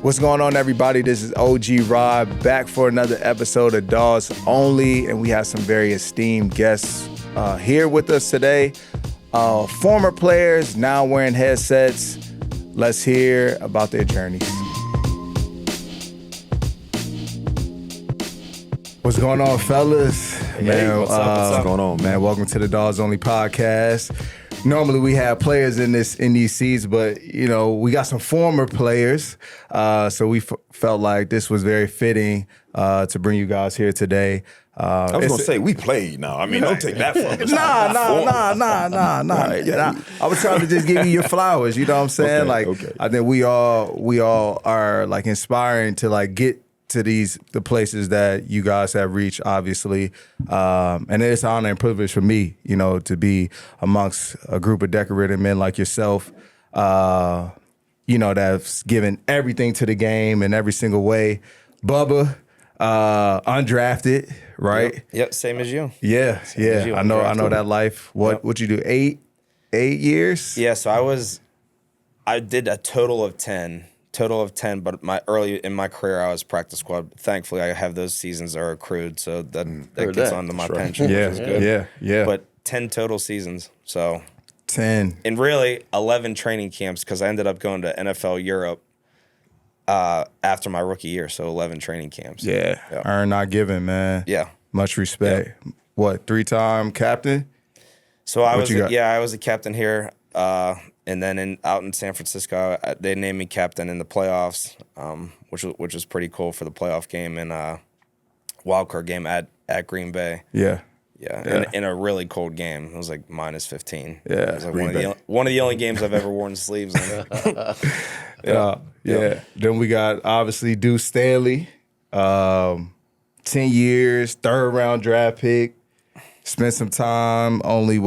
What's going on, everybody? This is OG Rod back for another episode of Dawgs Only, and we have some very esteemed guests here with us today. Former players now wearing headsets. Let's hear about their journeys. What's going on, fellas? Hey, Man, what's up? going on, man? Welcome to the Dawgs Only podcast. Normally we have players in these seats, but we got some former players, so we felt like this was very fitting to bring you guys here today. I was gonna say we played now. I mean, don't take that from us. Nah. I was trying to just give you your flowers. You know what I'm saying? Okay. I think we all are like inspiring to like get to the places that you guys have reached, obviously. And it's an honor and privilege for me, to be amongst a group of decorated men like yourself, that's given everything to the game in every single way. Bubba, undrafted, right? Yep, same as you. Yeah. You, I know that life. What you do? 8 years? Yeah, so I did a total of 10, but early in my career I was practice squad. Thankfully I have those seasons are accrued, so that gets onto my pension, which is good. Yeah. But 10 total seasons, so 10. and really 11 training camps because I ended up going to NFL Europe after my rookie year, so 11 training camps. Yeah. Earn not given, man. Yeah. Much respect. Yeah. What, 3-time captain? So I was a captain here, and then out in San Francisco, they named me captain in the playoffs, which was pretty cool for the playoff game and wild card game at Green Bay. Yeah. In a really cold game. It was like minus 15. Yeah, it was like one of the only games I've ever worn sleeves in. Yeah. Then we got obviously Duce Staley, 10 years, third-round draft pick. Spent some time, only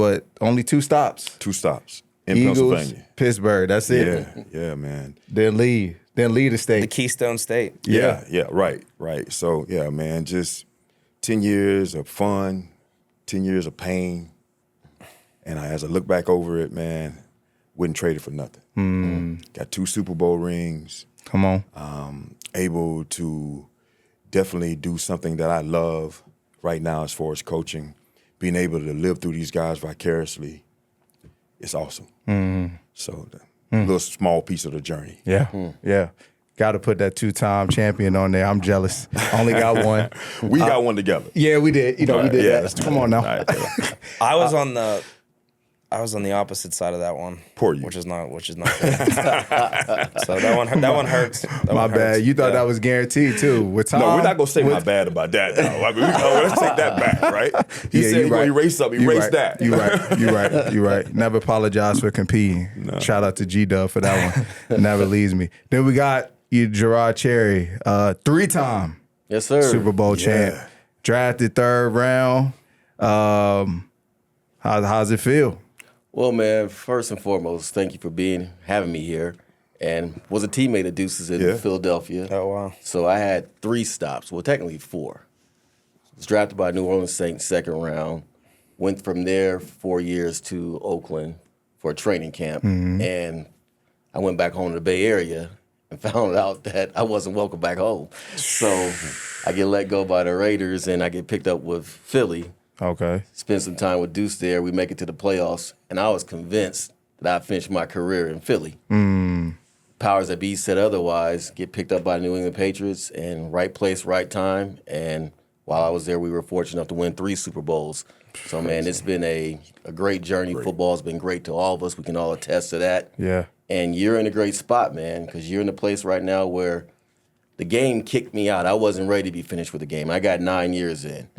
2 stops? 2 stops in Eagles, Pennsylvania. Pittsburgh, that's it. Yeah, man. Then lead the state. The Keystone State. Yeah, right. So, yeah, man, just 10 years of fun, 10 years of pain. And as I look back over it, man, wouldn't trade it for nothing. Got 2 Super Bowl rings. Come on. Able to definitely do something that I love right now as far as coaching. Being able to live through these guys vicariously, it's awesome. So, a little small piece of the journey. Yeah. Got to put that 2-time champion on there. I'm jealous. Only got one. We got one together. Yeah, we did. We did that. Come on now. Right. I was on the opposite side of that one. Poor you. Which is not good. So that one hurts. My bad. You thought that was guaranteed too. With Tom, no, we're not gonna say my bad about that. Though. I mean, let's take that back, right? He said he's gonna erase something. Erase that. You're right. Never apologize for competing. No. Shout out to G-Dub for that one. Never leaves me. Then we got Jerod Cherry, 3-time Super Bowl champ, drafted 3rd round. How's it feel? Well, man, first and foremost, thank you for having me here. And was a teammate of Duce's in Philadelphia. Oh, wow. So I had 3 stops. Well, technically 4. Was drafted by New Orleans Saints 2nd round. Went from there 4 years to Oakland for a training camp. And I went back home to the Bay Area and found out that I wasn't welcome back home. So I get let go by the Raiders and I get picked up with Philly. Okay. Spent some time with Duce there. We make it to the playoffs, and I was convinced that I finished my career in Philly. Powers that be said otherwise. Get picked up by the New England Patriots, and right place, right time. And while I was there, we were fortunate enough to win 3 Super Bowls. So, man, it's been a great journey. Football's been great to all of us. We can all attest to that. Yeah. And you're in a great spot, man, because you're in a place right now where the game kicked me out. I wasn't ready to be finished with the game. I got 9 years in.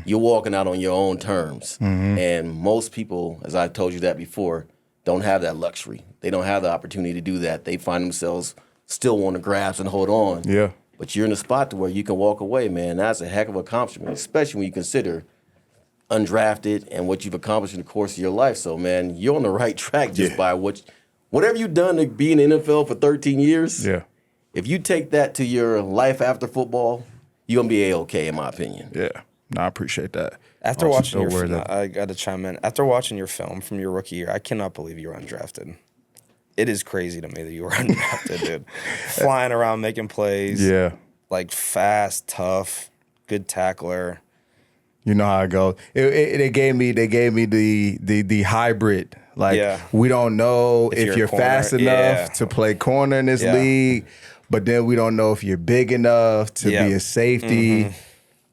You're walking out on your own terms. And most people, as I told you that before, don't have that luxury. They don't have the opportunity to do that. They find themselves still want to grasp and hold on. Yeah. But you're in a spot to where you can walk away, man. That's a heck of an accomplishment, especially when you consider undrafted and what you've accomplished in the course of your life. So, man, you're on the right track just by whatever you've done to be in the NFL for 13 years. Yeah. If you take that to your life after football, you're going to be A-okay, in my opinion. Yeah. No, I appreciate that. After watching your film, I got to chime in. After watching your film from your rookie year, I cannot believe you were undrafted. it is crazy to me that you were undrafted, dude. Flying around, making plays. Yeah. Like fast, tough, good tackler. You know how it goes. They gave me the hybrid. Like we don't know if you're fast enough to play corner in this league, but then we don't know if you're big enough to be a safety.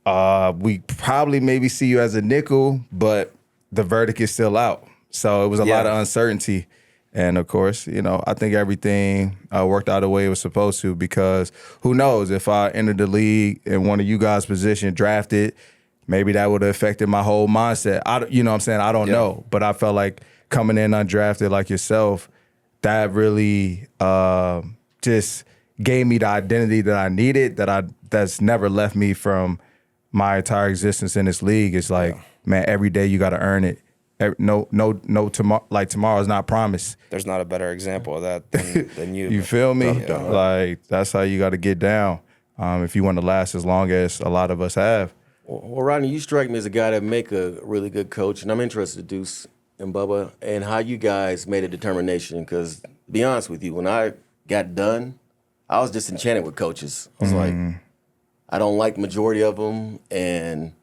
We probably maybe see you as a nickel, but the verdict is still out. So it was a lot of uncertainty. And of course, you know, I think everything worked out the way it was supposed to, because who knows if I entered the league in one of you guys' position, drafted, maybe that would have affected my whole mindset. You know what I'm saying? I don't know. But I felt like coming in undrafted like yourself, that really just gave me the identity that I needed, that's never left me from my entire existence in this league. It's like, man, every day you got to earn it. No, tomorrow's not promised. There's not a better example of that than you. You feel me? Like, that's how you got to get down if you want to last as long as a lot of us have. Well, Rodney, you strike me as a guy that make a really good coach, and I'm interested, Duce and Bubba, and how you guys made a determination. Because, to be honest with you, when I got done, I was disenchanted with coaches. I was like, I don't like the majority of them, and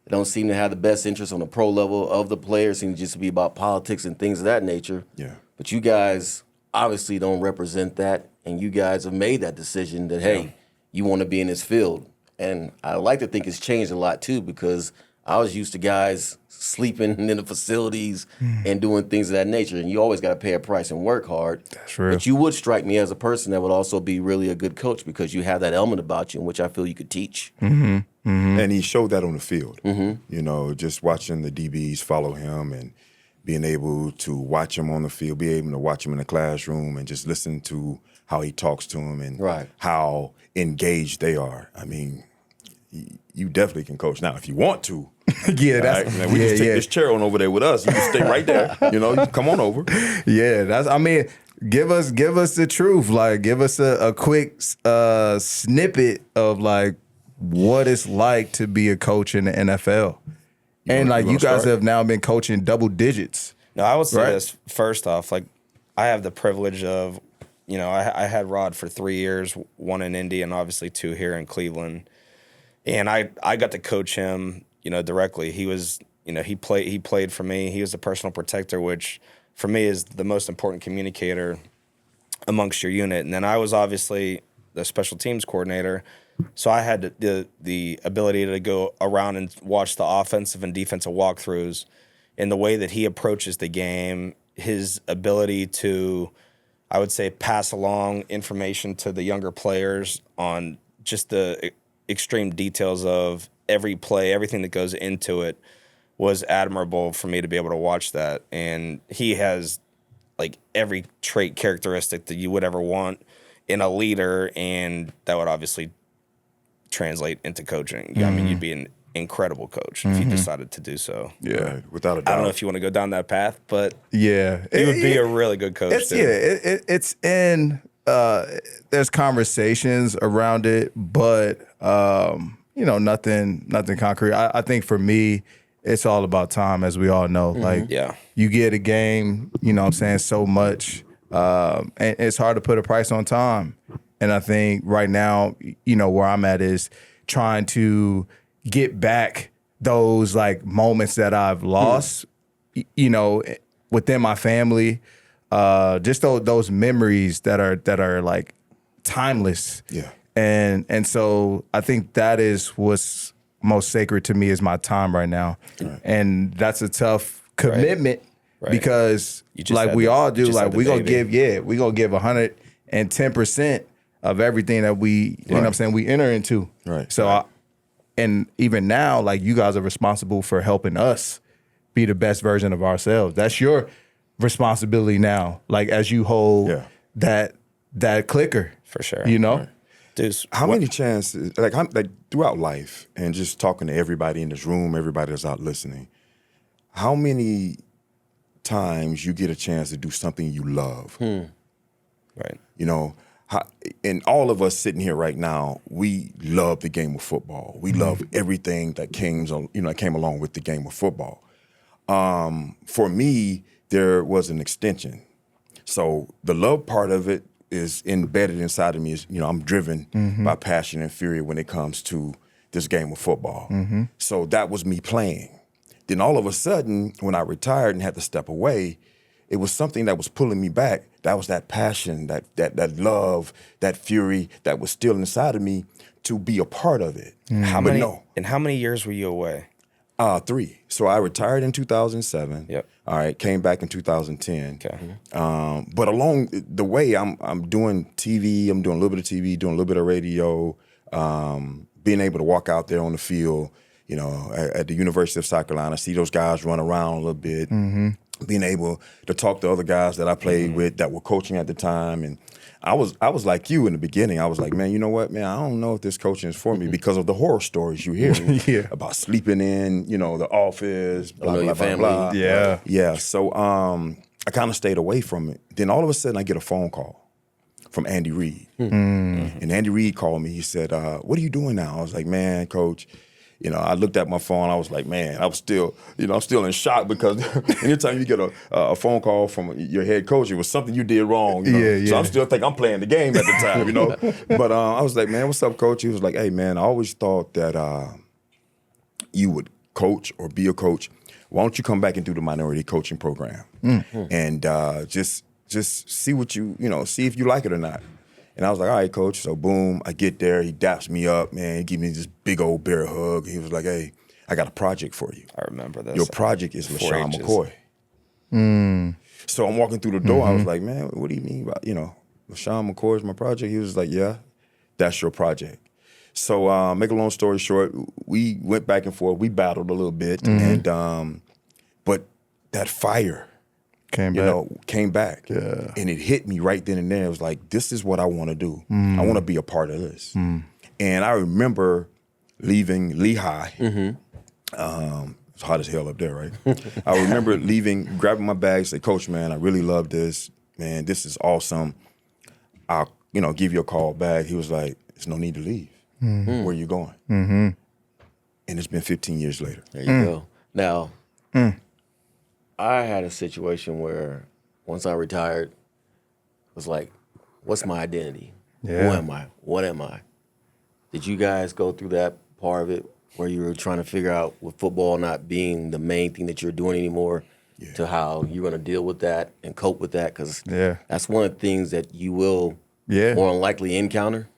they don't seem to have the best interest on the pro level of the players. It seems just to be about politics and things of that nature. Yeah. But you guys obviously don't represent that, and you guys have made that decision that, hey, you want to be in this field. And I like to think it's changed a lot, too, because I was used to guys sleeping in the facilities and doing things of that nature. And you always got to pay a price and work hard. That's real. But you would strike me as a person that would also be really a good coach, because you have that element about you in which I feel you could teach. And he showed that on the field. You know, just watching the DBs follow him and being able to watch him on the field, be able to watch him in the classroom and just listen to how he talks to him and how engaged they are. I mean, you definitely can coach. Now, if you want to, we just take this chair on over there with us. You can stay right there. You know, you can come on over. Yeah, I mean, give us the truth. Like, give us a quick snippet of like what it's like to be a coach in the NFL. You guys have now been coaching double digits. No, I would say this first off. Like, I have the privilege of, you know, I had Rod for 3 years, one in Indy and obviously 2 here in Cleveland. And I got to coach him, you know, directly. He was, you know, he played for me. He was a personal protector, which for me is the most important communicator amongst your unit. And then I was obviously the special teams coordinator, so I had the ability to go around and watch the offensive and defensive walkthroughs, and the way that he approaches the game, his ability to, I would say, pass along information to the younger players on just the extreme details of every play, everything that goes into it, was admirable for me to be able to watch that. And he has like every trait characteristic that you would ever want in a leader, and that would obviously translate into coaching. I mean, you'd be an incredible coach if you decided to do so. Yeah, without a doubt. I don't know if you want to go down that path, but yeah, he would be a really good coach. It's in there's conversations around it, but you know, nothing concrete. I think for me, it's all about time, as we all know. Like, you get a game, you know what I'm saying, so much, and it's hard to put a price on time. And I think right now, you know, where I'm at is trying to get back those like moments that I've lost, you know, within my family, just those memories that are like timeless. Yeah. And so I think that is what's most sacred to me, is my time right now. Right. And that's a tough commitment because like we all do, like we're going to give 110% of everything that we, you know what I'm saying, we enter into. Right. So and even now, like, you guys are responsible for helping us be the best version of ourselves. That's your responsibility now, like, as you hold that clicker. For sure. You know? Right. Dude, how many chances, like throughout life, and just talking to everybody in this room, everybody that's out listening, how many times you get a chance to do something you love? Right. You know, and all of us sitting here right now, we love the game of football. We love everything that came along with the game of football. For me, there was an extension. So the love part of it is embedded inside of me. Is, I'm driven by passion and fury when it comes to this game of football. So that was me playing. Then all of a sudden, when I retired and had to step away, it was something that was pulling me back. That was that passion, that love, that fury that was still inside of me to be a part of it. How many years were you away? 3. So I retired in 2007. Yep. All right, came back in 2010. Okay. But along the way, I'm doing TV. I'm doing a little bit of TV, doing a little bit of radio, being able to walk out there on the field, at the University of South Carolina, see those guys run around a little bit, being able to talk to other guys that I played with that were coaching at the time. And I was like you in the beginning. I was like, man, you know what, man, I don't know if this coaching is for me because of the horror stories you hear about sleeping in, the office, blah, blah, blah, blah. Yeah. Yeah. So I kind of stayed away from it. Then all of a sudden I get a phone call from Andy Reid. And Andy Reid called me. He said, what are you doing now? I was like, man, coach, I looked at my phone. I was like, man, I was still, I'm still in shock because anytime you get a phone call from your head coach, it was something you did wrong. So I'm still thinking I'm playing the game at the time, But I was like, man, what's up, coach? He was like, hey, man, I always thought that you would coach or be a coach. Why don't you come back and do the minority coaching program and just see what see if you like it or not. And I was like, all right, coach. So boom, I get there. He daps me up, man. He gives me this big old bear hug. He was like, hey, I got a project for you. I remember this. Your project is LaShawn McCoy. So I'm walking through the door. I was like, man, what do you mean about, LaShawn McCoy is my project? He was like, yeah, that's your project. So make a long story short, we went back and forth. We battled a little bit. And but that fire came back. Yeah. And it hit me right then and there. It was like, this is what I want to do. I want to be a part of this. And I remember leaving Lehigh. It's hot as hell up there, right? I remember leaving, grabbing my bag, say, coach, man, I really love this. Man, this is awesome. I'll, give you a call back. He was like, there's no need to leave. Where are you going? And it's been 15 years later. There you go. Now, I had a situation where once I retired, it was like, what's my identity? Yeah. Who am I? What am I? Did you guys go through that part of it where you were trying to figure out with football not being the main thing that you're doing anymore to how you're going to deal with that and cope with that? Because that's one of the things that you will more than likely encounter.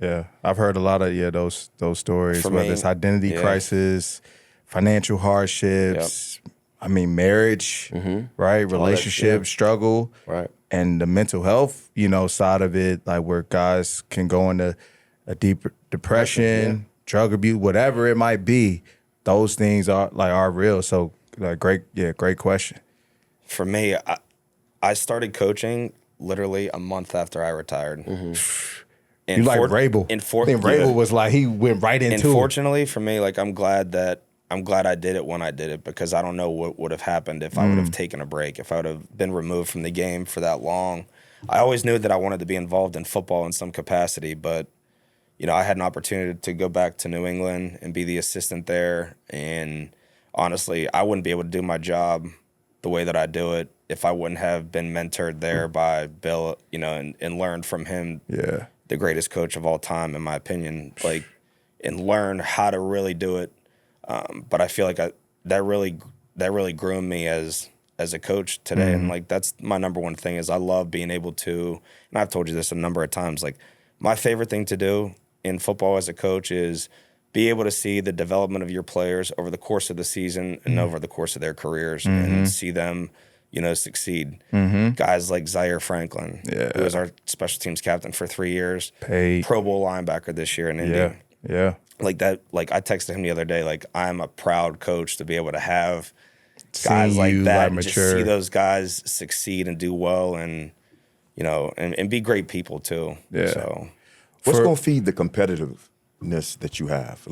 Yeah, I've heard a lot of those stories, whether it's identity crisis, financial hardships, marriage, right? Relationship struggle, right? And the mental health, side of it, like where guys can go into a deep depression, drug abuse, whatever it might be. Those things are real. So, great question. For me, I started coaching literally a month after I retired. You like Rabel? I think Rabel was like he went right into it. Unfortunately for me, I'm glad I did it when I did it because I don't know what would have happened if I would have taken a break, if I would have been removed from the game for that long. I always knew that I wanted to be involved in football in some capacity, but I had an opportunity to go back to New England and be the assistant there. And honestly, I wouldn't be able to do my job the way that I do it if I wouldn't have been mentored there by Bill, and learned from him. Yeah. The greatest coach of all time, in my opinion, and learn how to really do it. But I feel like that really groomed me as a coach today. And that's my number one thing is I love being able to, and I've told you this a number of times, my favorite thing to do in football as a coach is be able to see the development of your players over the course of the season and over the course of their careers and see them succeed. Guys like Zaire Franklin, who was our special teams captain for 3 years, Pro Bowl linebacker this year in Indy. Yeah. I texted him the other day, I'm a proud coach to be able to have guys like that and just see those guys succeed and do well and, and be great people too. Yeah. So what's going to feed the competitiveness that you have?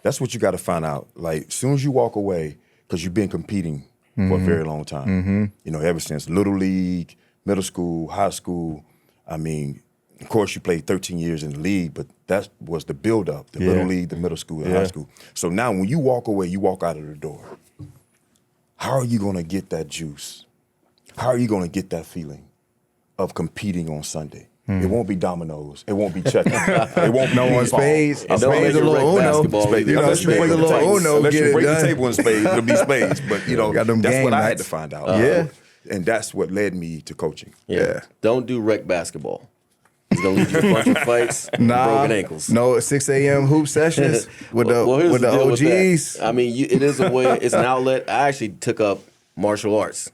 That's what you got to find out. As soon as you walk away, because you've been competing for a very long time, ever since Little League, middle school, high school. Of course, you played 13 years in the league, but that was the build-up, the Little League, the middle school, and high school. So now when you walk away, you walk out of the door. How are you going to get that juice? How are you going to get that feeling? of competing on Sunday. It won't be dominoes. It won't be checking. It won't be no one spades. And don't make it rec basketball. Unless you break the table in spades, it'll be spades. But that's what I had to find out. And that's what led me to coaching. Yeah. Don't do rec basketball. It's gonna lead you to a bunch of fights, and broken ankles. No 6 a.m. hoop sessions with the OGs. I mean, it is a way. It's an outlet. I actually took up martial arts.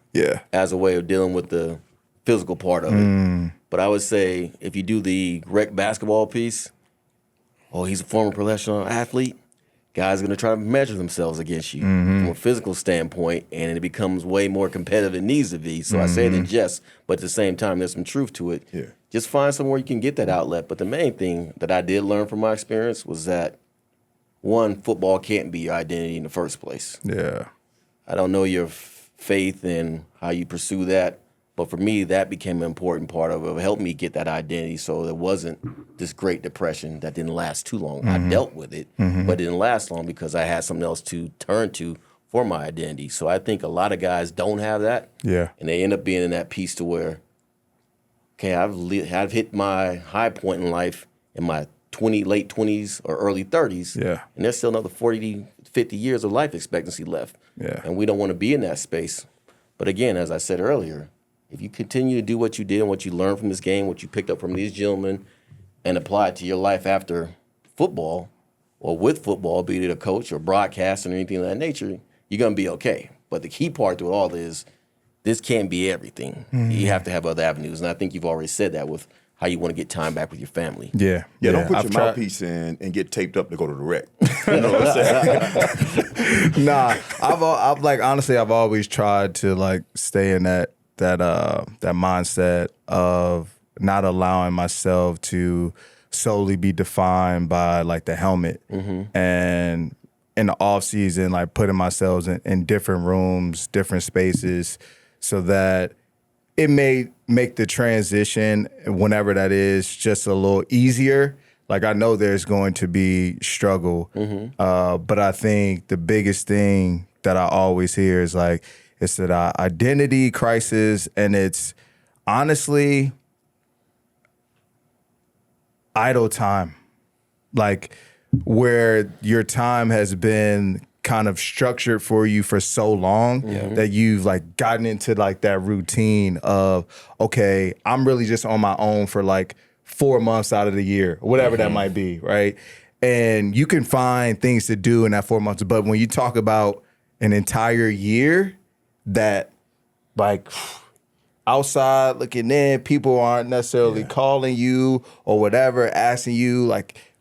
As a way of dealing with the physical part of it. But I would say if you do the rec basketball piece, he's a former professional athlete. Guys are going to try to measure themselves against you from a physical standpoint, and it becomes way more competitive than it needs to be. So I say it in jest, but at the same time, there's some truth to it. Yeah. Just find somewhere you can get that outlet. But the main thing that I did learn from my experience was that, one, football can't be your identity in the first place. Yeah. I don't know your faith and how you pursue that. But for me, that became an important part of it. It helped me get that identity so there wasn't this Great Depression that didn't last too long. I dealt with it, but it didn't last long because I had something else to turn to for my identity. So I think a lot of guys don't have that. Yeah. And they end up being in that piece to where, okay, I've hit my high point in life in my late 20s or early 30s. Yeah. And there's still another 40, 50 years of life expectancy left. Yeah. And we don't want to be in that space. But again, as I said earlier, if you continue to do what you did and what you learned from this game, what you picked up from these gentlemen, and apply it to your life after football or with football, be it a coach or broadcasting or anything of that nature, you're going to be okay. But the key part to it all is this can't be everything. You have to have other avenues. And I think you've already said that with how you want to get time back with your family. Yeah. Don't put your mouthpiece in and get taped up to go to the rec. You know what I'm saying? Nah, I've always tried to stay in that mindset of not allowing myself to solely be defined by the helmet, and in the off season, putting myself in different rooms, different spaces, so that it may make the transition, whenever that is, just a little easier. I know there's going to be struggle, but I think the biggest thing that I always hear is it's that identity crisis, and it's honestly idle time. Where your time has been kind of structured for you for so long that you've gotten into that routine of, okay, I'm really just on my own for 4 months out of the year, whatever that might be, right? And you can find things to do in that 4 months, but when you talk about an entire year that outside looking in, people aren't necessarily calling you or whatever, asking you,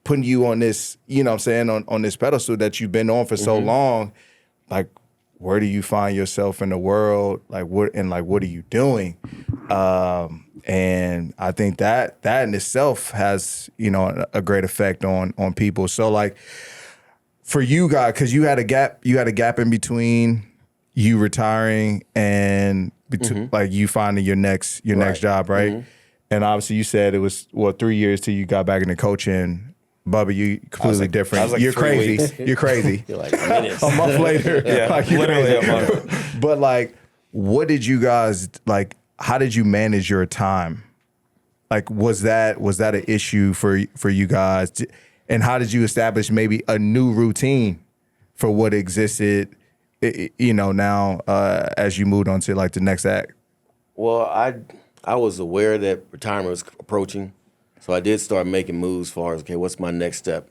putting you on this, you know what I'm saying, on this pedestal that you've been on for so long. Where do you find yourself in the world? What are you doing? And I think that in itself has, a great effect on people. So for you guys, because you had a gap in between you retiring and you finding your next job, right? And obviously you said it was 3 years till you got back into coaching. Bubba, you completely different. You're crazy. You're crazy. You're minutes. A month later. Literally a month. But what did you guys how did you manage your time? Was that an issue for you guys? And how did you establish maybe a new routine for what existed, now as you moved on to the next act? Well, I was aware that retirement was approaching, so I did start making moves as far as, okay, what's my next step?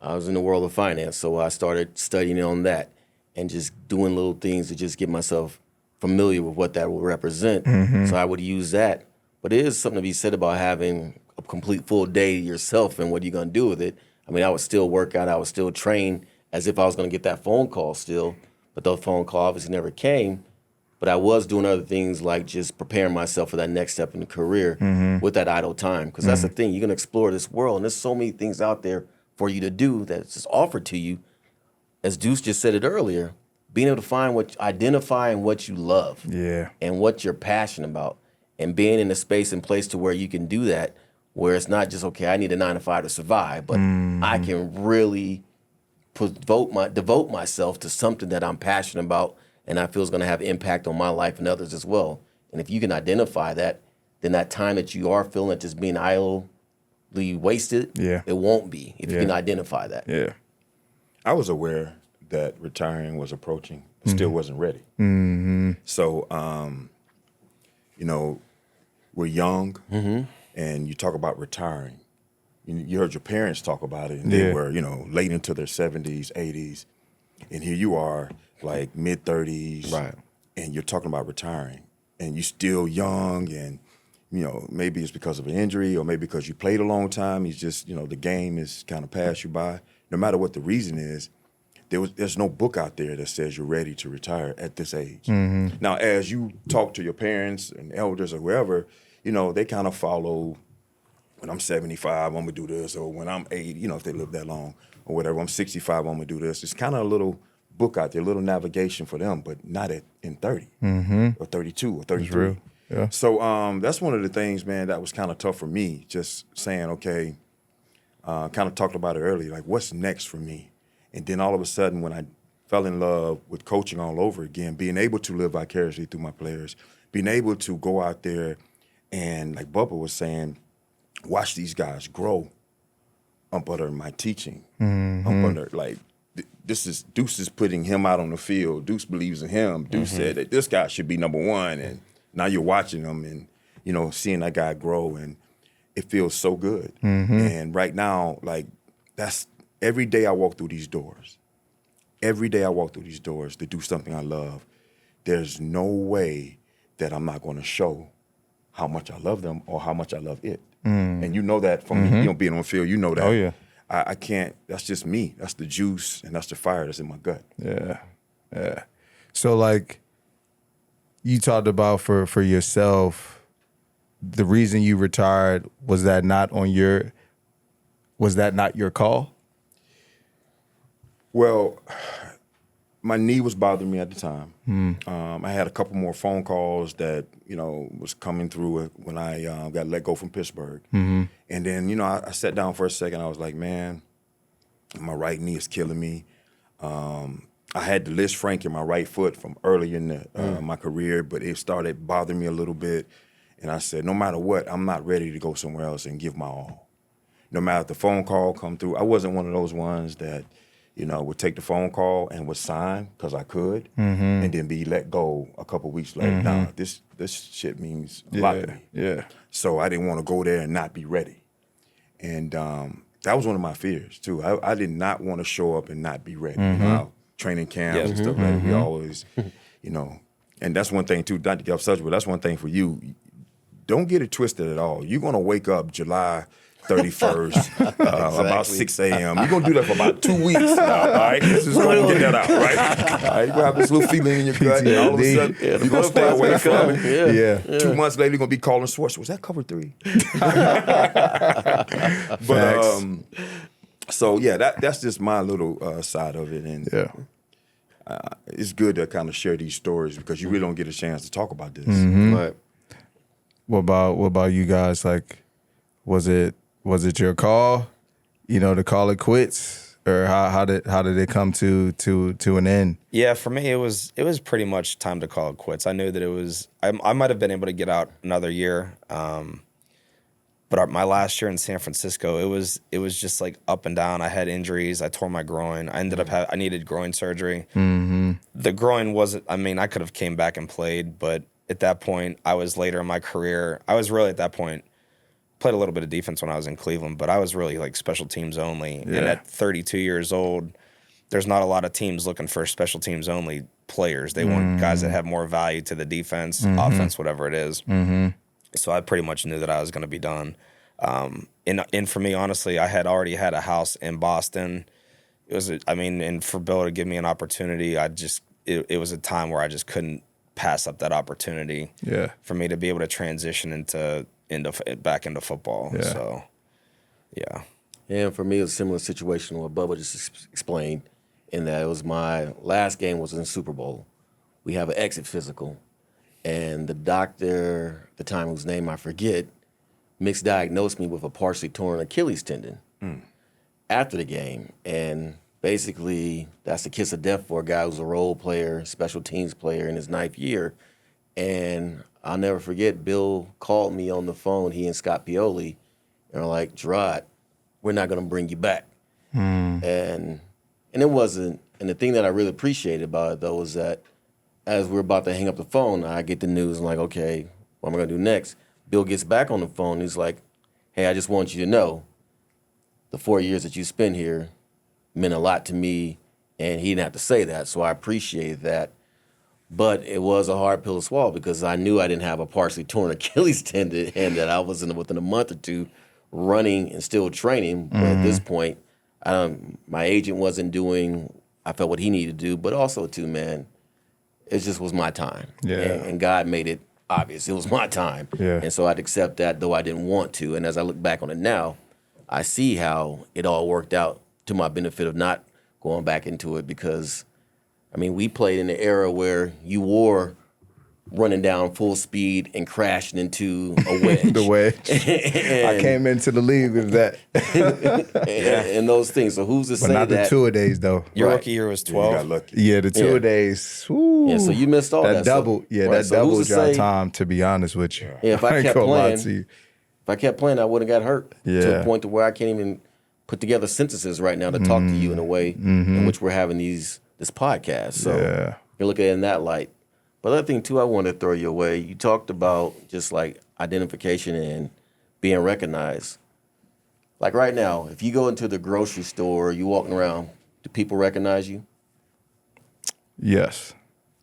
I was in the world of finance, so I started studying on that and just doing little things to just get myself familiar with what that would represent. So I would use that. But it is something to be said about having a complete full day to yourself and what you're going to do with it. I mean, I would still work out. I would still train as if I was going to get that phone call still. But those phone calls obviously never came. But I was doing other things like just preparing myself for that next step in the career with that idle time. Because that's the thing. You're going to explore this world. And there's so many things out there for you to do that's just offered to you. As Duce just said it earlier, being able to identifying what you love and what you're passionate about, and being in a space and place to where you can do that, where it's not just, okay, I need a 9 to 5 to survive, but I can really devote myself to something that I'm passionate about and I feel is going to have impact on my life and others as well. And if you can identify that, then that time that you are feeling it just being idly wasted, it won't be if you can identify that. Yeah. I was aware that retiring was approaching, but still wasn't ready. So, you know, we're young, and you talk about retiring. You heard your parents talk about it, and they were, you know, late into their 70s, 80s, and here you are, like mid-30s, right? And you're talking about retiring, and you're still young, and you know, maybe it's because of an injury, or maybe because you played a long time. It's just, you know, the game is kind of passed you by. No matter what the reason is, there's no book out there that says you're ready to retire at this age. Now, as you talk to your parents and elders or whoever, you know, they kind of follow, when I'm 75, I'm going to do this, or when I'm 80, you know, if they live that long, or whatever, I'm 65, I'm going to do this. It's kind of a little book out there, a little navigation for them, but not in 30 or 32 or 33. Yeah. So that's one of the things, man, that was kind of tough for me, just saying, okay, kind of talked about it earlier, like what's next for me? And then all of a sudden, when I fell in love with coaching all over again, being able to live vicariously through my players, being able to go out there and, like Bubba was saying, watch these guys grow up under my teaching, up under, like, Duce is putting him out on the field. Duce believes in him. Duce said that this guy should be number one, and now you're watching him and, you know, seeing that guy grow, and it feels so good. And right now, like, that's every day I walk through these doors. Every day I walk through these doors to do something I love. There's no way that I'm not going to show how much I love them or how much I love it. And you know that from me, you know, being on the field, you know that. Oh, yeah. I can't, that's just me. That's the juice and that's the fire that's in my gut. Yeah. Yeah. So, like, you talked about for yourself, the reason you retired, was that not your call? Well, my knee was bothering me at the time. I had a couple more phone calls that, you know, was coming through when I got let go from Pittsburgh. And then, you know, I sat down for a second. I was like, man, my right knee is killing me. I had the Liz Frank in my right foot from early in my career, but it started bothering me a little bit. And I said, no matter what, I'm not ready to go somewhere else and give my all. No matter if the phone call come through, I wasn't one of those ones that, you know, would take the phone call and would sign because I could, and then be let go a couple weeks later. Nah, this shit means a lot to me. Yeah. So I didn't want to go there and not be ready. And that was one of my fears, too. I did not want to show up and not be ready. You know, training camps and stuff like that. We always, you know, and that's one thing, too, not to get off subject, but that's one thing for you. Don't get it twisted at all. You're going to wake up July 31st, about 6 a.m. You're going to do that for about 2 weeks now, all right? This is going to get that out, right? All right, you're going to have this little feeling in your gut, and all of a sudden, you're going to stay away from it. Yeah. 2 months later, you're going to be calling Schwartz. Was that cover 3? But, so, yeah, that's just my little side of it. And it's good to kind of share these stories because you really don't get a chance to talk about this. Right. What about you guys? Like, was it your call, you know, to call it quits, or how did it come to an end? Yeah, for me it was pretty much time to call it quits. I knew that I might have been able to get out another year, but my last year in San Francisco, it was just like up and down. I had injuries. I tore my groin. I ended up I needed groin surgery. The groin wasn't. I mean, I could have came back and played, but at that point, I was later in my career. I was really at that point. Played a little bit of defense when I was in Cleveland, but I was really like special teams only. Yeah. And at 32 years old, there's not a lot of teams looking for special teams only players. They want guys that have more value to the defense, offense, whatever it is. So I pretty much knew that I was going to be done. And for me, honestly, I had already had a house in Boston. It was, and for Bill to give me an opportunity, it was a time where I just couldn't pass up that opportunity. Yeah. For me to be able to transition back into football. Yeah. So, yeah. And for me, it was a similar situation to what Bubba just explained, in that it was my last game was in the Super Bowl. We have an exit physical, and the doctor, at the time whose name I forget, misdiagnosed me with a partially torn Achilles tendon after the game. And basically, that's the kiss of death for a guy who's a role player, special teams player in his 9th year. And I'll never forget, Bill called me on the phone, he and Scott Pioli, and were like, Jerod, we're not going to bring you back. And it wasn't, and the thing that I really appreciated about it, though, was that as we're about to hang up the phone, I get the news, I'm like, okay, what am I going to do next? Bill gets back on the phone, he's like, hey, I just want you to know, the 4 years that you spent here meant a lot to me, and he didn't have to say that, so I appreciate that. But it was a hard pill to swallow because I knew I didn't have a partially torn Achilles tendon and that I was within a month or two running and still training. But at this point, my agent wasn't doing, I felt what he needed to do, but also too, man, it just was my time. Yeah. And God made it obvious. It was my time. Yeah. And so I'd accept that, though I didn't want to. And as I look back on it now, I see how it all worked out to my benefit of not going back into it because, I mean, we played in an era where you wore running down full speed and crashing into a wedge. The wedge. I came into the league with that. and those things. So who's to say that? But not the two-a-days, though. Your rookie year was 12. You got lucky. Yeah, the two-a-days. Yeah, so you missed all that. That doubled. So, yeah, right, that so doubled who's to your say, time, to be honest with you. Yeah, if I ain't kept gonna lie playing, to you. if I kept playing, I wouldn't have got hurt to Yeah. a point to where I can't even put together sentences right now to talk to you in a way in which we're having this podcast. So Yeah. you look at it in that light. But other thing, too, I wanted to throw you away. You talked about just like identification and being recognized. Like right now, if you go into the grocery store, you walking around, do people recognize you? Yes.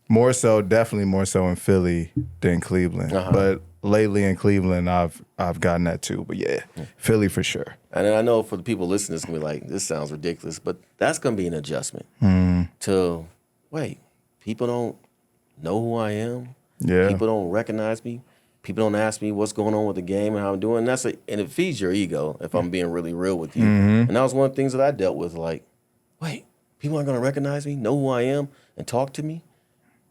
More so, definitely more so in Philly than Cleveland. But lately in Cleveland, I've gotten that too. But yeah, Philly for sure. And I know for the people listening, it's going to be like, this sounds ridiculous, but that's going to be an adjustment to, wait, people don't know who I am. Yeah. People don't recognize me. People don't ask me what's going on with the game and how I'm doing. And it feeds your ego, if I'm being really real with you. And that was one of the things that I dealt with, like, wait, people aren't going to recognize me, know who I am, and talk to me?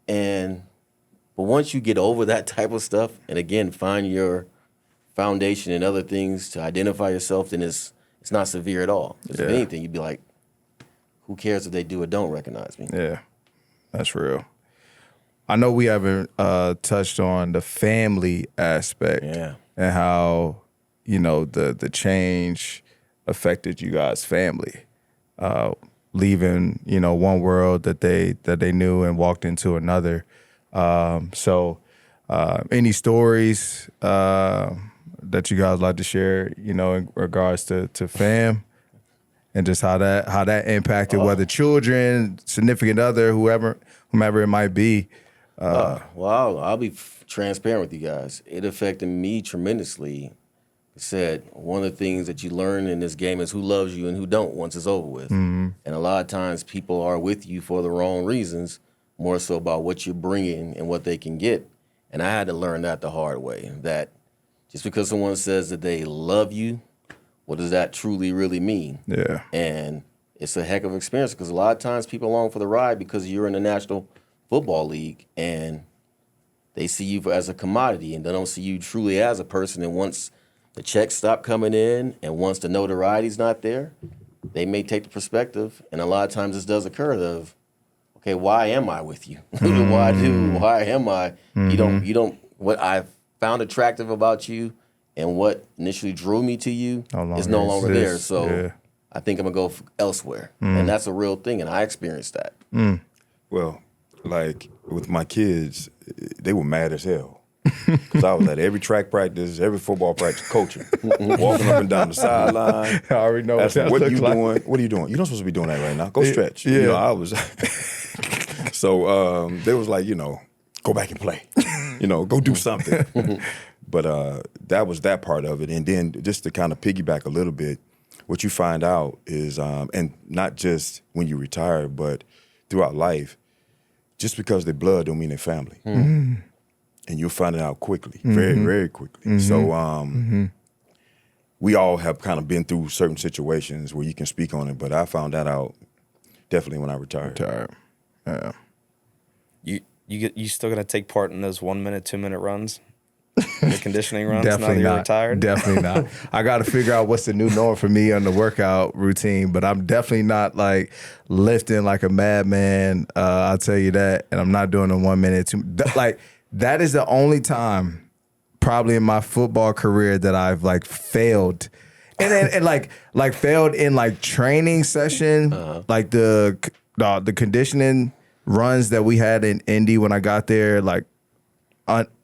But once you get over that type of stuff, and again, find your foundation and other things to identify yourself, then it's not severe at all. If anything, you'd be like, who cares if they do or don't recognize me? Yeah, that's real. I know we haven't touched on the family aspect and how, the change affected you guys' family, leaving, one world that they knew and walked into another. So any stories that you guys like to share, in regards to fam and just how that impacted whether children, significant other, whomever it might be. Well, I'll be transparent with you guys. It affected me tremendously. I said one of the things that you learn in this game is who loves you and who don't once it's over with. And a lot of times people are with you for the wrong reasons, more so about what you're bringing and what they can get. And I had to learn that the hard way, that just because someone says that they love you, what does that truly really mean? Yeah. And it's a heck of an experience because a lot of times people along for the ride because you're in the National Football League and they see you as a commodity and they don't see you truly as a person. And once the checks stop coming in and once the notoriety's not there, they may take the perspective, and a lot of times this does occur, of, okay, why am I with you? Why am I? You don't, what I found attractive about you and what initially drew me to you is no longer there. So I think I'm going to go elsewhere. And that's a real thing, and I experienced that. Well, like with my kids, they were mad as hell. Because I was at every track practice, every football practice, coaching, walking up and down the sideline. I already know asking, what are you like. doing? What are you doing? You're not supposed to be doing that right now. Go stretch. Yeah. I was. So they was like, go back and play. Go do something. But that was that part of it. And then just to kind of piggyback a little bit, what you find out is, and not just when you retire, but throughout life, just because they're blood don't mean they're family. And you'll find it out quickly, very, very quickly. So we all have kind of been through certain situations where you can speak on it, but I found that out definitely when I retired. Yeah. You still gonna take part in those 1 minute, 2 minute runs? The conditioning runs Definitely now that you're not. retired? Definitely not. I got to figure out what's the new norm for me on the workout routine, but I'm definitely not like lifting like a madman. I'll tell you that. And I'm not doing a 1 minute, like that is the only time probably in my football career that I've like failed. And like failed in like training session, like the conditioning runs that we had in Indy when I got there, like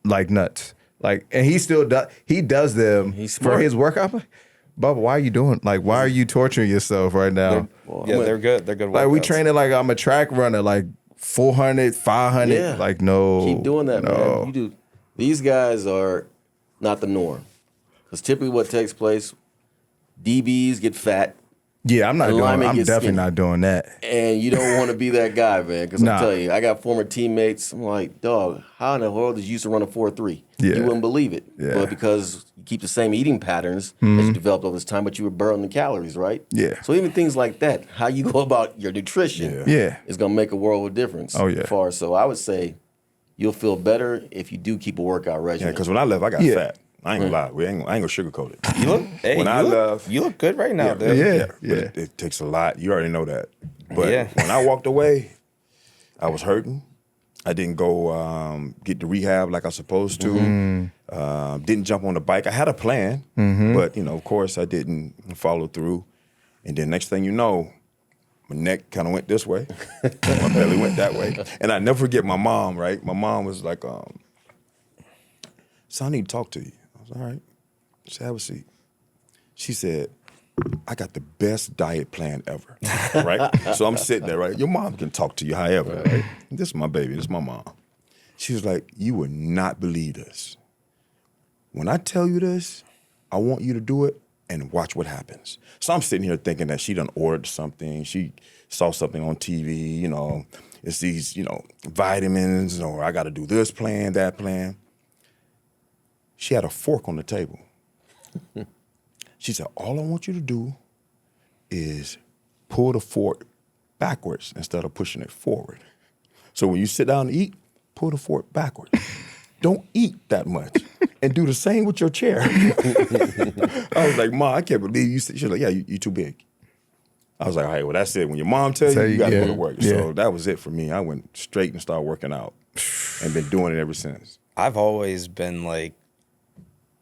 nuts. Like, and he still does them for his workout. Bubba, why are you doing? Like, why are you torturing yourself right now? They're good. They're good workouts. Like, we training like I'm a track runner, like 400, 500. Yeah. Like, no. Keep doing that, man. You do. These guys are not the norm. Because typically what takes place, DBs get fat. Yeah, I'm definitely skinny. not doing that. And you don't want to be that guy, man. Because Nah. I'm telling you, I got former teammates. I'm like, dog, how in the world did you used to run a 4.3? Yeah. You wouldn't believe it. Yeah. But because you keep the same eating patterns that you developed over this time, but you were burning the calories, right? Yeah. So even things like that, how you go about your nutrition is going to make a world of difference. Oh, yeah. So I would say you'll feel better if you do keep a workout regimen. Yeah, because when I left, I got fat. I ain't gonna lie. I ain't gonna sugarcoat it. You look good right now, dude. Yeah. But it takes a lot. You already know that. But when I walked away, I was hurting. I didn't go get the rehab like I was supposed to. Didn't jump on the bike. I had a plan, but of course, I didn't follow through. And then next thing you know, my neck kind of went this way, my belly went that way, and I never forget my mom. Right, my mom was like, "Son, I need to talk to you." I was all right. She said, "Have a seat." She said, "I got the best diet plan ever." Right? So I'm sitting there, right? Your mom can talk to you however, right? This is my baby. This is my mom. She was like, "You would not believe this. When I tell you this, I want you to do it and watch what happens." So I'm sitting here thinking that she done ordered something. She saw something on TV, it's these, vitamins, or I got to do this plan, that plan. She had a fork on the table. She said, "All I want you to do is pull the fork backwards instead of pushing it forward. So when you sit down and eat, pull the fork backwards. Don't eat that much. And do the same with your chair." I was like, "Mom, I can't believe you." She was like, "Yeah, you too big." I was like, "All right, well, that's it. When your mom tells you, you got to go to work." Yeah. So that was it for me. I went straight and started working out and been doing it ever since. I've always been like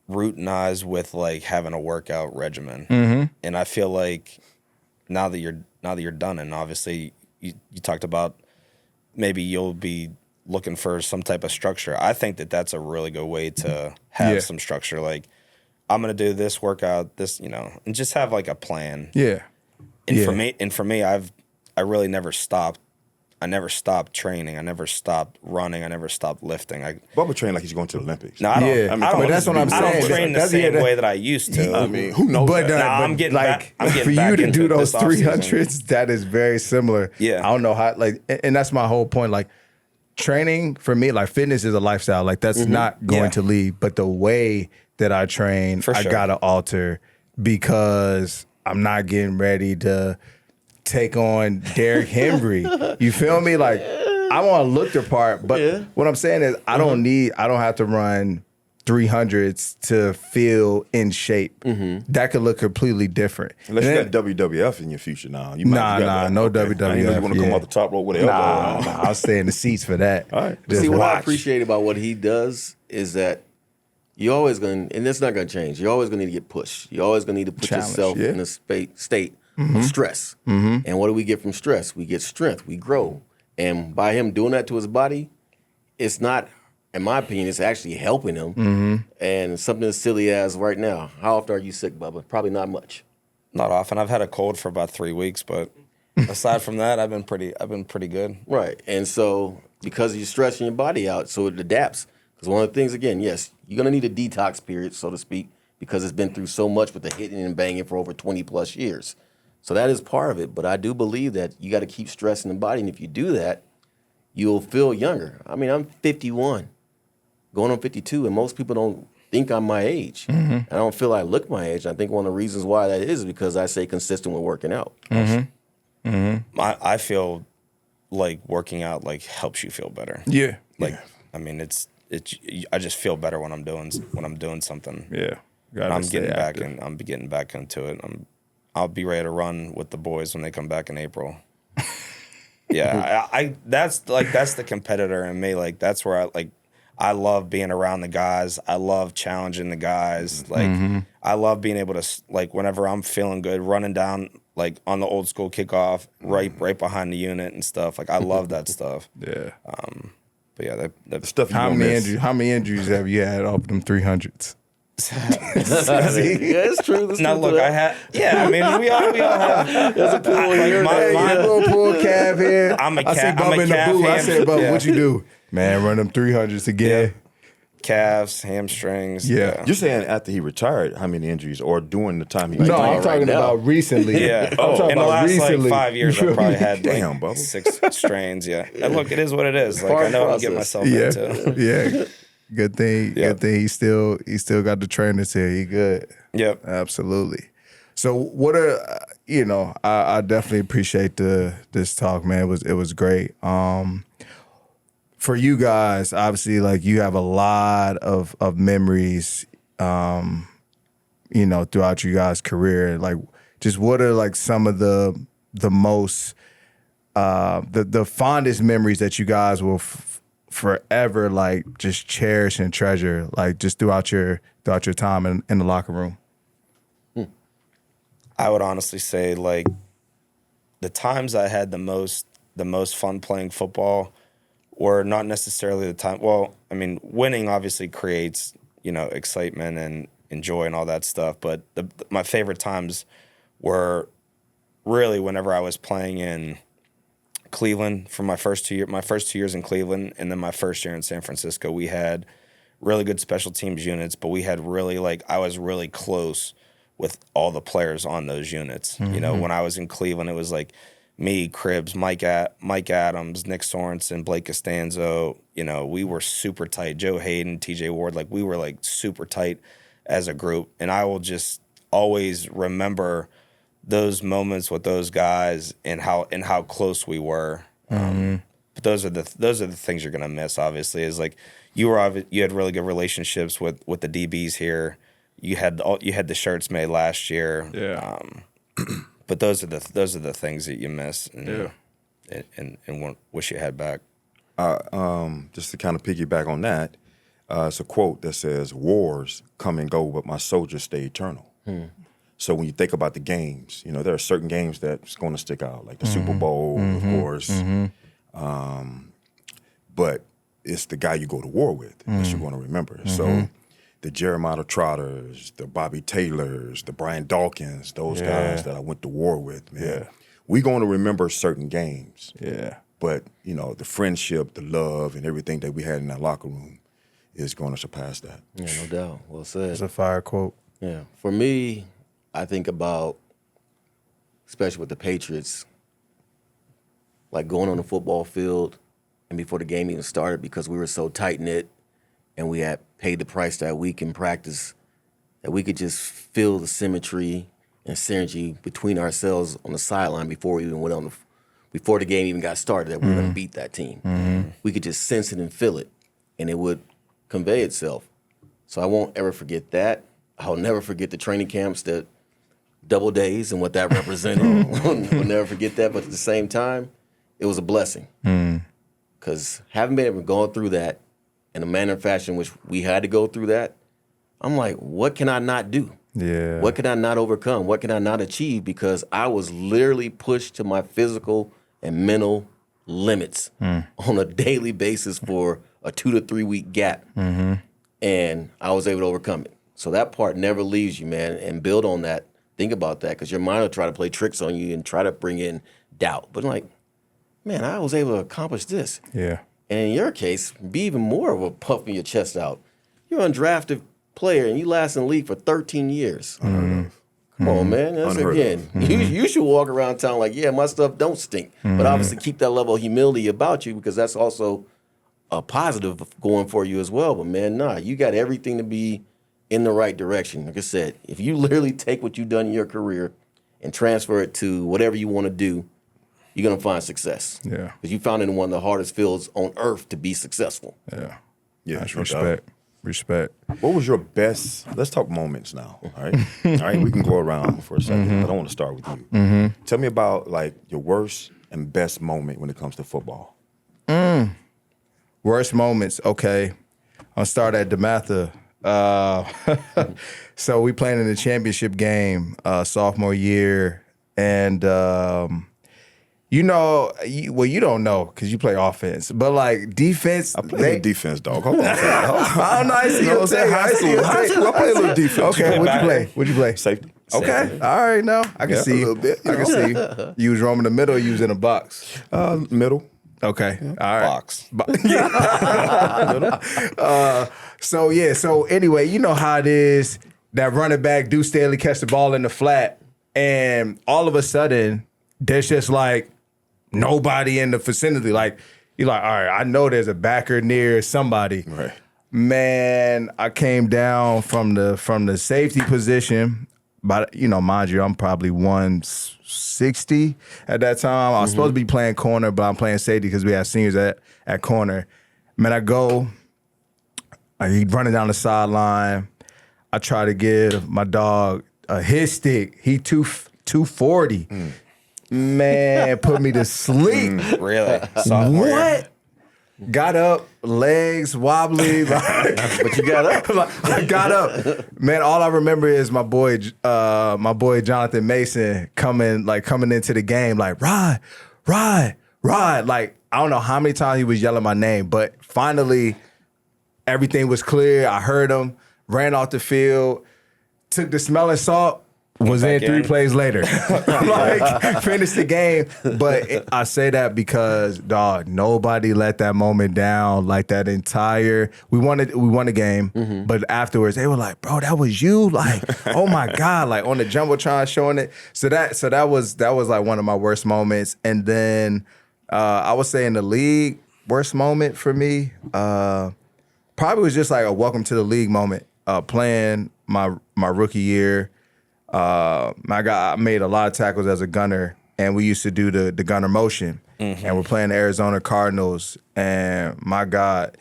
routinized with like having a workout regimen. And I feel like now that you're done, and obviously you talked about maybe you'll be looking for some type of structure. I think that that's a really good way to have some structure. Like, I'm gonna do this workout, this, and just have like a plan. Yeah. And for me, I really never stopped. I never stopped training. I never stopped running. I never stopped lifting. Bubba trained like he's going to the Olympics. No, I don't. But that's what I'm saying. I don't train the same way that I used to. I mean, who knows? But I'm getting back. I'm getting for back you to into do those this offseason. 300s, that is very similar. Yeah. I don't know how, and that's my whole point. Like, training for me, like, fitness is a lifestyle. Like, that's not going to leave. But the way that I train, I gotta alter because I'm not getting ready to take on Derrick Henry. You feel me? Like, I want to look the part, but what I'm saying is I don't have to run 300s to feel in shape. That could look completely different. Unless you got WWF in your future now. You no WWF. You want to come off the top rope with an elbow. Nah, I'll stay in the seats for that. All right. Just See, what I watch. appreciate about what he does is that you're always going to, and it's not going to change, you're always going to need to get pushed. You're always going to need to put yourself in a state of stress. And what do we get from stress? We get strength. We grow. And by him doing that to his body, it's not, in my opinion, it's actually helping him. And something as silly as right now, how often are you sick, Bubba? Probably not much. Not often. I've had a cold for about 3 weeks, but aside from that, I've been pretty good. Right. And so because you're stressing your body out, so it adapts. Because one of the things, again, yes, you're going to need a detox period, so to speak, because it's been through so much with the hitting and banging for over 20 plus years. So that is part of it. But I do believe that you got to keep stressing the body. And if you do that, you'll feel younger. I mean, I'm 51, going on 52, and most people don't think I'm my age. I don't feel I look my age. I think one of the reasons why that is because I stay consistent with working out. I feel like working out like helps you feel better. Yeah. Like, I mean, I just feel better when I'm doing something. Yeah. I'm getting back into it. I'll be ready to run with the boys when they come back in April. Yeah, that's the competitor in me. Like, that's where I love being around the guys. I love challenging the guys. Like, I love being able to, like, whenever I'm feeling good, running down, like, on the old school kickoff, right behind the unit and stuff. Like, I love that stuff. Yeah. But yeah, that stuff. How many injuries have you had off them 300s? It's true. Now look, I mean, we all have. There's a pull here. My little pull calf here. I'm a I see Bubba in the booth. I said, Bubba, what you do? Man, run them 300s again. Yeah. Calves, hamstrings. Yeah. You're saying after he retired, how many injuries, or during the time he No, retired? I'm talking about recently. Yeah. I'm talking in the about last recently. like 5 years, I probably had Bubba. 6 strains. Yeah. And look, it is what it is. Like, I know what I'm getting myself into. Yeah. Good thing. Good thing he still got the trainers here. He good. Yep. Absolutely. So what are I definitely appreciate this talk, man. It was great. For you guys, obviously, like, you have a lot of memories, throughout your guys' career. Like, just what are like some of the most the fondest memories that you guys will forever, like, just cherish and treasure, like, just throughout your time in the locker room? I would honestly say, like, the times I had the most fun playing football were not necessarily the time. Well, I mean, winning obviously creates, excitement and joy and all that stuff. But my favorite times were really whenever I was playing in Cleveland for my first 2 years in Cleveland, and then my first year in San Francisco. We had really good special teams units, but we had I was really close with all the players on those units. When I was in Cleveland, it was like me, Cribbs, Mike Adams, Nick Sorensen, Blake Costanzo. We were super tight. Joe Hayden, TJ Ward, like, we were like super tight as a group. And I will just always remember those moments with those guys and how close we were. But those are the things you're gonna miss. Obviously, is like you had really good relationships with the DBs here. You had the shirts made last year. Yeah. But those are the things that you miss and wish you had back. Just to kind of piggyback on that, it's a quote that says, "Wars come and go, but my soldiers stay eternal." So when you think about the games, there are certain games that's going to stick out, like the Super Bowl, of course. But it's the guy you go to war with that you're going to remember. So the Jeremiah Trotters, the Bobby Taylors, the Brian Dawkins, those guys that I went to war with, man. Yeah. We're going to remember certain games. Yeah. But, the friendship, the love, and everything that we had in that locker room is going to surpass that. Yeah, no doubt. Well said. It's a fire quote. Yeah. For me, I think about, especially with the Patriots, like going on the football field and before the game even started, because we were so tight-knit and we had paid the price that week in practice, that we could just feel the symmetry and synergy between ourselves on the sideline before we even went before the game even got started, that we were going to beat that team. We could just sense it and feel it, and it would convey itself. So I won't ever forget that. I'll never forget the training camps, that double days and what that represented. I'll never forget that, but at the same time, it was a blessing. Because having been able to go through that in a manner and fashion in which we had to go through that, I'm like, what can I not do? Yeah. What can I not overcome? What can I not achieve? Because I was literally pushed to my physical and mental limits on a daily basis for a 2 to 3 week gap. And I was able to overcome it. So that part never leaves you, man, and build on that. Think about that, because your mind will try to play tricks on you and try to bring in doubt. But like, man, I was able to accomplish this. Yeah. And in your case, be even more of a puffing your chest out. You're an undrafted player, and you last in the league for 13 years. Come on, man. That's again, you should walk around town like, yeah, my stuff don't stink. But obviously keep that level of humility about you, because that's also a positive going for you as well. But, man, you got everything to be in the right direction. Like I said, if you literally take what you've done in your career and transfer it to whatever you want to do, you're going to find success. Yeah. Because you found it in one of the hardest fields on earth to be successful. Yeah. Yeah, That's respect. Respect. What was your best, let's talk moments now, all right? All right, we can go around for a second, but I want to start with you. Tell me about, like, your worst and best moment when it comes to football. Worst moments, okay. I'll start at DeMatha. So we playing in the championship game sophomore year, and you know, you don't know because you play offense, but like defense. I play defense, dog. Hold on. I don't know. I see your tape. High school. I play a little defense. Okay, what'd you play? Safety. Okay, all right. Now I can see. A little bit, I can see. You was roaming the middle. Or you was in a box. Middle. Okay, all right. Box. So anyway, you know how it is. That running back Duce Staley catch the ball in the flat, and all of a sudden there's just like nobody in the vicinity. Like you're like, all right, I know there's a backer near somebody. Right. Man, I came down from the safety position, but you know, mind you, I'm probably 160 at that time. I was supposed to be playing corner, but I'm playing safety because we had seniors at corner. Man, I go, he running down the sideline. I try to give my dog his stick. He 240. Man, put me to sleep. Really? What? Got up, legs wobbly, But you got up. I got up. Man, all I remember is my boy Jonathan Mason coming into the game like, Rod. Like, I don't know how many times he was yelling my name, but finally everything was clear. I heard him, ran off the field, took the smelling salt, was in 3 plays later. Like, finished the game. But I say that because, dog, nobody let that moment down. Like that entire, we won the game, but afterwards they were like, bro, that was you? Like, oh my God, like on the Jumbotron showing it. So that was like one of my worst moments. And then I would say in the league, worst moment for me, probably was just like a welcome to the league moment. Playing my rookie year. I made a lot of tackles as a gunner, and we used to do the gunner motion. And we're playing the Arizona Cardinals, and my God,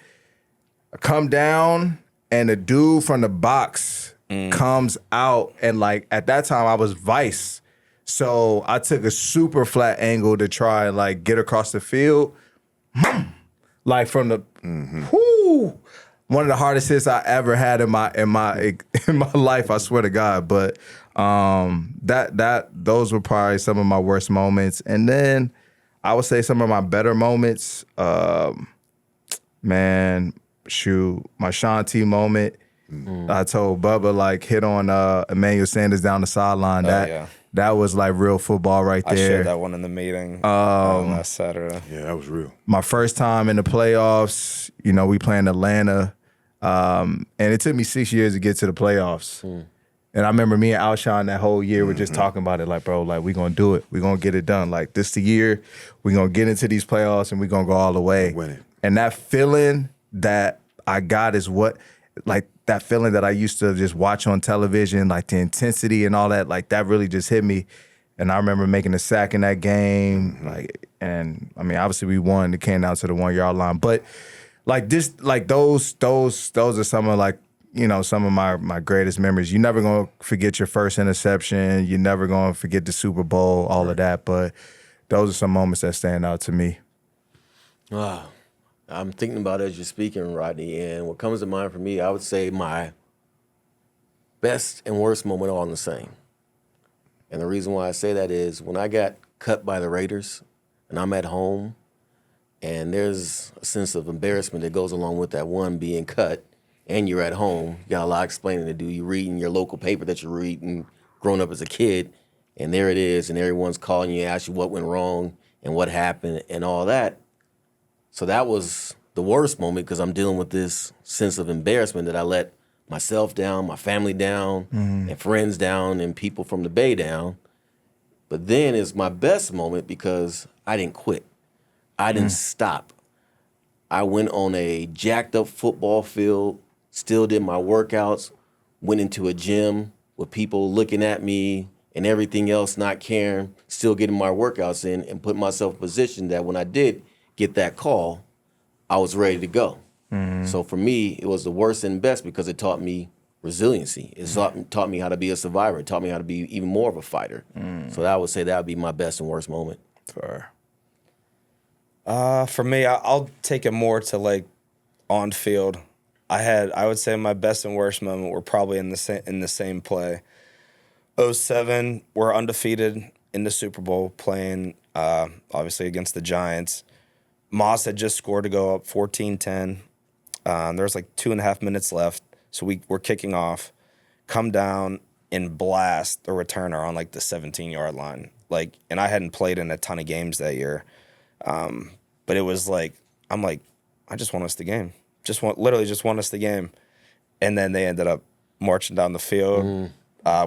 I come down, and the dude from the box comes out, and like at that time I was vice, so I took a super flat angle to try and like get across the field, like from the whoo. One of the hardest hits I ever had in my life, I swear to God. But those were probably some of my worst moments. And then I would say some of my better moments, man, my Sean T moment. I told Bubba, like, hit on Emmanuel Sanders down the sideline. That was like real football right there. I shared that one in the meeting last Saturday. Yeah, that was real. My first time in the playoffs, you know, we playing Atlanta. And it took me 6 years to get to the playoffs. And I remember me and Alshon that whole year were just talking about it like, bro, like, we going to do it. We going to get it done. Like, this the year. We going to get into these playoffs and we going to go all the way. Win it. And that feeling that I got is what, like, that feeling that I used to just watch on television, like the intensity and all that, like, that really just hit me. And I remember making a sack in that game. Like, and I mean, obviously we won. It came down to the 1 yard line. But like this, like those are some of, like, you know, some of my greatest memories. You're never gonna forget your first interception. You're never gonna forget the Super Bowl, all of that. But those are some moments that stand out to me. Wow. I'm thinking about it as you're speaking, Rodney, and what comes to mind for me, I would say my best and worst moment all in the same. And the reason why I say that is when I got cut by the Raiders and I'm at home and there's a sense of embarrassment that goes along with that, one, being cut, and you're at home, you got a lot of explaining to do. You're reading your local paper that you're reading growing up as a kid, and there it is, and everyone's calling you, asking you what went wrong and what happened and all that. So that was the worst moment because I'm dealing with this sense of embarrassment that I let myself down, my family down, and friends down, and people from the Bay down. But then it's my best moment because I didn't quit. I didn't stop. I went on a jacked up football field, still did my workouts, went into a gym with people looking at me and everything else, not caring, still getting my workouts in, and put myself in a position that when I did get that call, I was ready to go. So for me, it was the worst and best because it taught me resiliency. It taught me how to be a survivor. It taught me how to be even more of a fighter. So I would say that would be my best and worst moment. For me, I'll take it more to like on field. I would say my best and worst moment were probably in the same play. 2007, we're undefeated in the Super Bowl, playing obviously against the Giants. Moss had just scored to go up 14-10. There was like 2.5 minutes left, so we're kicking off. Come down and blast a returner on like the 17-yard line. Like, and I hadn't played in a ton of games that year, but it was like I'm like, I just want us the game. Literally just want us the game. And then they ended up marching down the field.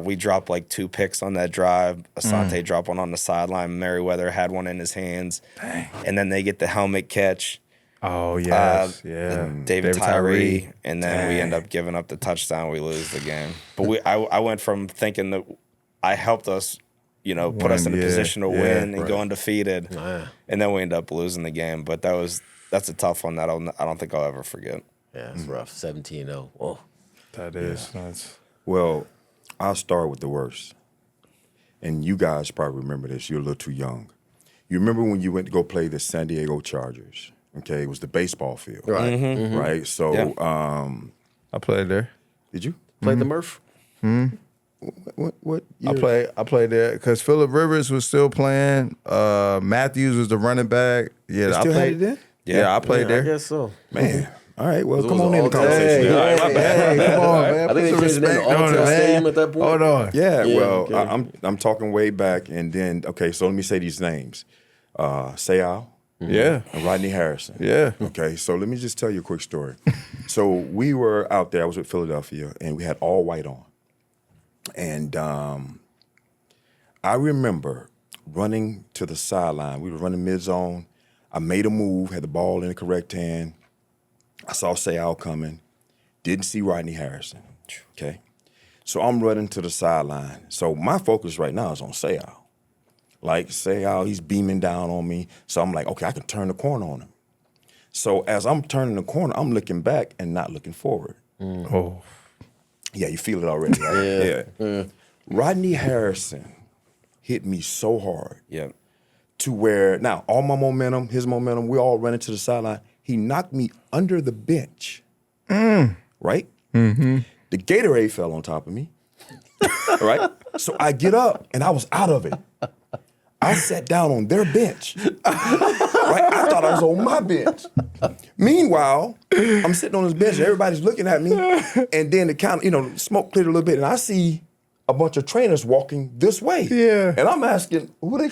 We dropped like 2 picks on that drive. Asante dropped one on the sideline. Merriweather had one in his hands. Dang. And then they get the helmet catch. Oh, yes. David Tyree. And then we end up giving up the touchdown. We lose the game. But I went from thinking that I helped us, put us in a position to win and go undefeated. And then we end up losing the game. But that's a tough one that I don't think I'll ever forget. Yeah, it's rough. 17-0. Whoa. That is. Yeah. Well, I'll start with the worst. And you guys probably remember this. You're a little too young. You remember when you went to go play the San Diego Chargers? Okay, it was the baseball field. Right. Mm-hmm. Right? So, I played there. Did you? Played the Murph? What year? I played there because Phillip Rivers was still playing. Matthews was the running back. Yeah, They still had it then? Yeah, I played there. I guess so. Man. All right, well, It come was on in the all-time- conversation. Hey, All right, my bad. Hey, come on, man. I think they Put some changed it into respect on Alltel it, Stadium man. at that point. Hold on. Yeah, well, okay. I'm talking way back, and then so let me say these names: Sayal, Yeah. and Rodney Harrison. Yeah. Okay, so let me just tell you a quick story. So we were out there. I was with Philadelphia, and we had all white on, and I remember running to the sideline. We were running mid zone. I made a move, had the ball in the correct hand. I saw Sayal coming. Didn't see Rodney Harrison. Okay. So I'm running to the sideline. So my focus right now is on Sayal. Like Sayal, he's beaming down on me. So I'm like, okay, I can turn the corner on him. So as I'm turning the corner, I'm looking back and not looking forward. Oh. Yeah, you feel it already, right? Yeah. Rodney Harrison hit me so hard. Yeah. To where now all my momentum, his momentum, we all running to the sideline. He knocked me under the bench, right? Mm-hmm. The Gatorade fell on top of me, right? So I get up and I was out of it. I sat down on their bench, right? I thought I was on my bench. Meanwhile, I'm sitting on this bench and everybody's looking at me, and then the smoke cleared a little bit, and I see a bunch of trainers walking this way. Yeah. And I'm asking, why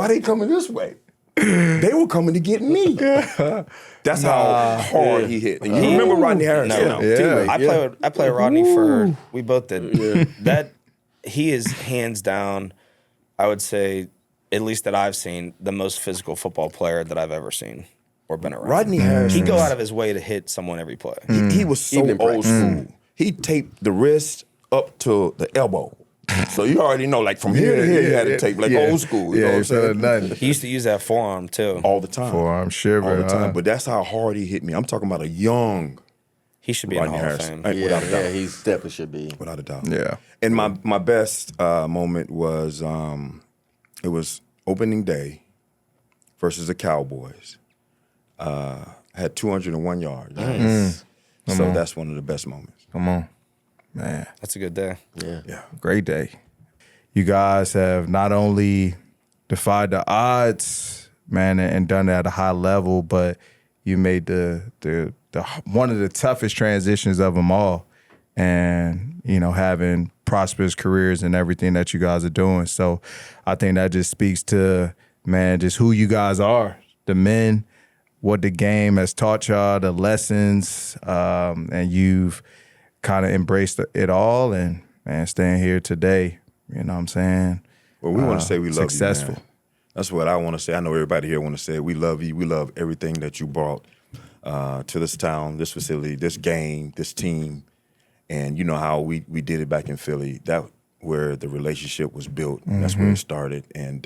they coming this way? They were coming to get me. That's how hard he hit. And you remember Rodney Harrison? No. Teammate. I played Rodney we both did. That he is hands down, I would say, at least that I've seen, the most physical football player that I've ever seen or been around. Rodney Harrison. He'd go out of his way to hit someone every play. He was so Even in old practice. school. He taped the wrist up to the elbow. So you already know, like from here to here, he had to tape like old school. You know what I'm saying? Nothing. He used to use that forearm too. All the time. Forearm shiver. All the time. But that's how hard he hit me. I'm talking about a young He should be in the Rodney Hall of Harrison. Fame. Without a doubt. He definitely should be. Without a doubt. Yeah. And my best moment was it was opening day versus the Cowboys. Had 201 yards. Nice. So that's one of the best moments. Come on. Man. That's a good day. Yeah. Great day. You guys have not only defied the odds, man, and done it at a high level, but you made the one of the toughest transitions of them all, and having prosperous careers and everything that you guys are doing. So I think that just speaks to, man, just who you guys are, the men, what the game has taught y'all, the lessons, and you've kind of embraced it all, and man, staying here today. You know what I'm saying? Well, we want to say we love successful. you, man. That's what I want to say. I know everybody here want to say we love you. We love everything that you brought to this town, this facility, this game, this team. And you know how we did it back in Philly. That where the relationship was built. And that's where it started. And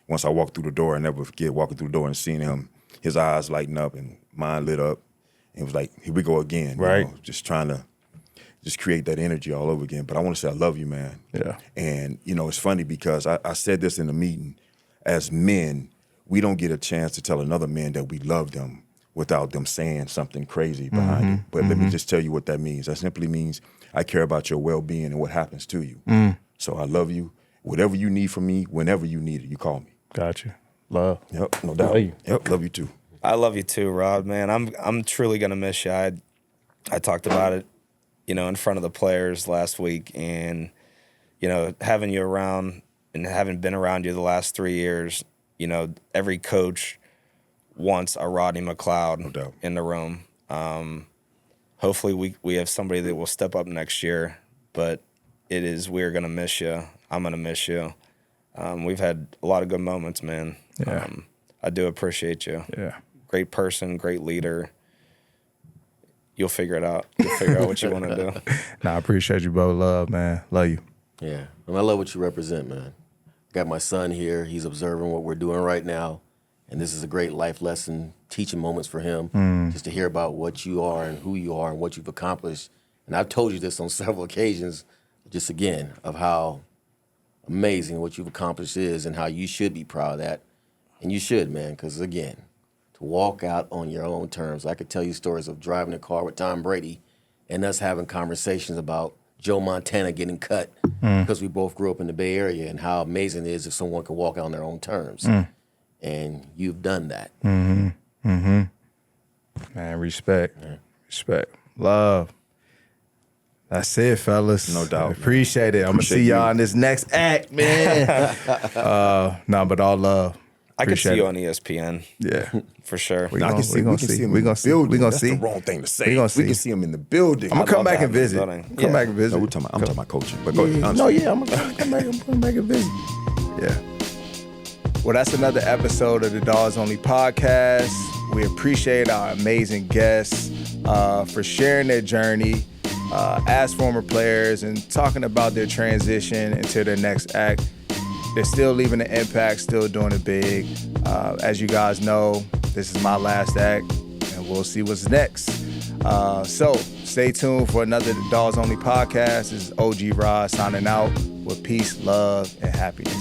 once I walked through the door, I never forget walking through the door and seeing him, his eyes lighten up and mine lit up. And it was like, here we go again. Right. Just trying to create that energy all over again. But I want to say I love you, man. Yeah. And, it's funny because I said this in the meeting. As men, we don't get a chance to tell another man that we love them without them saying something crazy behind it. But let me just tell you what that means. That simply means I care about your well-being and what happens to you. So I love you. Whatever you need from me, whenever you need it, you call me. Gotcha. Love. Yep, no doubt. Love you. Yep, love you too. I love you too, Rod, man. I'm truly gonna miss you. I talked about it, in front of the players last week, and having you around and having been around you the last 3 years, every coach wants a Rodney McLeod in the room. Hopefully we have somebody that will step up next year, but we're gonna miss you. I'm gonna miss you. We've had a lot of good moments, man. Yeah. I do appreciate you. Yeah. Great person, great leader. You'll figure it out. You'll figure out what you want to do. Nah, I appreciate you, bro. Love, man. Love you. Yeah. And I love what you represent, man. Got my son here. He's observing what we're doing right now. And this is a great life lesson, teaching moments for him, just to hear about what you are and who you are and what you've accomplished. And I've told you this on several occasions, just again, of how amazing what you've accomplished is and how you should be proud of that. And you should, man, because, again, to walk out on your own terms. I could tell you stories of driving a car with Tom Brady and us having conversations about Joe Montana getting cut because we both grew up in the Bay Area, and how amazing it is if someone can walk out on their own terms. And you've done that. Man, respect. Yeah. Respect. Love. That's it, fellas. No doubt. Appreciate it. I'm going to see y'all in this next act, man. But all love. I could see you on ESPN. Yeah. For sure. We can see him in the building. That's the wrong thing to say. We can see him in the building. I'm going to come back and visit. I'm talking about coaching. But go ahead. I'm going to come back and visit. Yeah. Well, that's another episode of the Dawgs Only podcast. We appreciate our amazing guests for sharing their journey as former players and talking about their transition into their next act. They're still leaving an impact, still doing it big. As you guys know, this is my last act, and we'll see what's next. So stay tuned for another Dawgs Only podcast. This is OG Rod signing out with peace, love, and happiness.